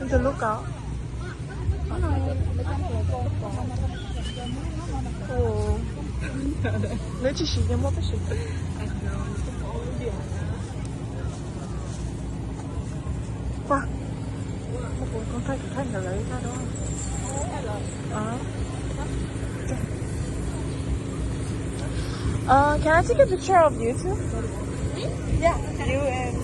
Từ lúc có nếu chỉ sử dụng một cái sự wow con thấy là lấy ra đó can I take a picture of you too? Yeah, you and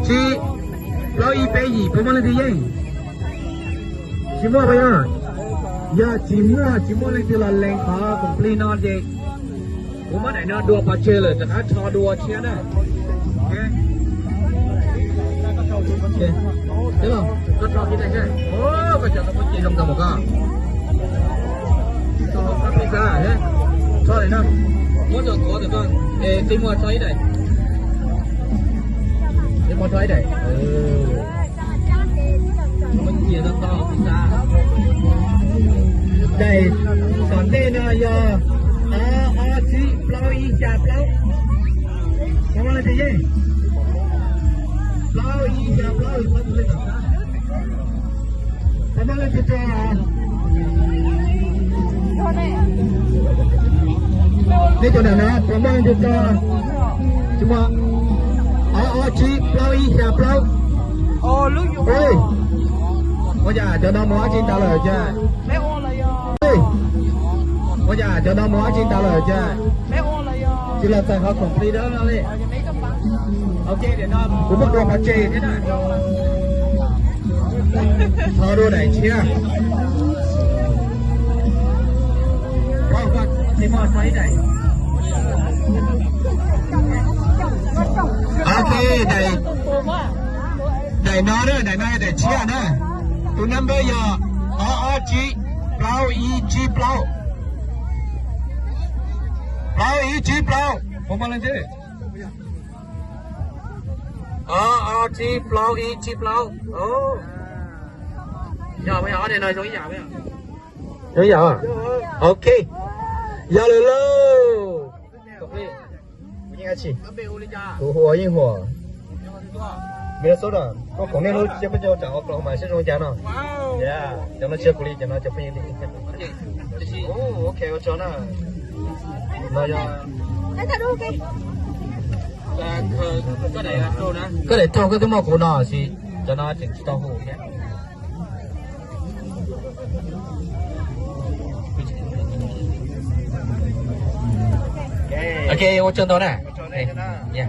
chị lo y tế gì có món gì vậy? Chị mua bây giờ? Giờ chị mua lên từ là lên khó complete non gì? Có món này nó đua bao chơi rồi, chẳng hạn cho đua chia đấy. Ok. Thế không? Có cho cái này chứ? Ô, có cho nó có chị không cầm một cái. Cho các cái ra thế. Cho này nào. Muốn cho có được không? Ê, chị mua cho ý này. Một thôi đấy. Mình chia ra to ra. Đây, còn đây là giờ chị lâu y chạp lâu. Không là gì vậy? Lâu y chạp lâu không lên. Không lên cho đây chỗ nào nè, cảm ơn cho chúng ta. Chị lâu y chạp lâu. Lúc dùng ơi có nhà cho nó mói trên tao lời chưa mấy ô là có nhà cho nó mói trên tao lời chưa mấy ô là chỉ là phải họ cùng đi đó đi ok để nó cũng một đồ mà chê thế này thơ đồ này chia con thì mà thấy này ok đại nó đó đại nó để chia nữa tụi năm bây giờ chi plau chi plau chi plau không bao nhiêu chi plau giờ bây giờ này nói giống giờ bây giờ à ok giờ rồi luôn应该去。如火引火。没得手了，我空的都接不着，找我买这种家呢。呀，叫他接鼓励，叫他接不赢的。哦，OK，我知道了。那要。cái này cho cái màu của nó thì cho nó chỉnh tao hồ nhé. Ok, 我知道了。Yeah.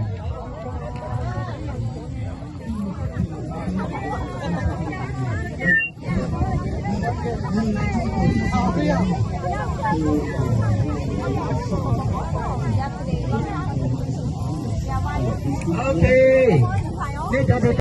Ok. Đi cho tôi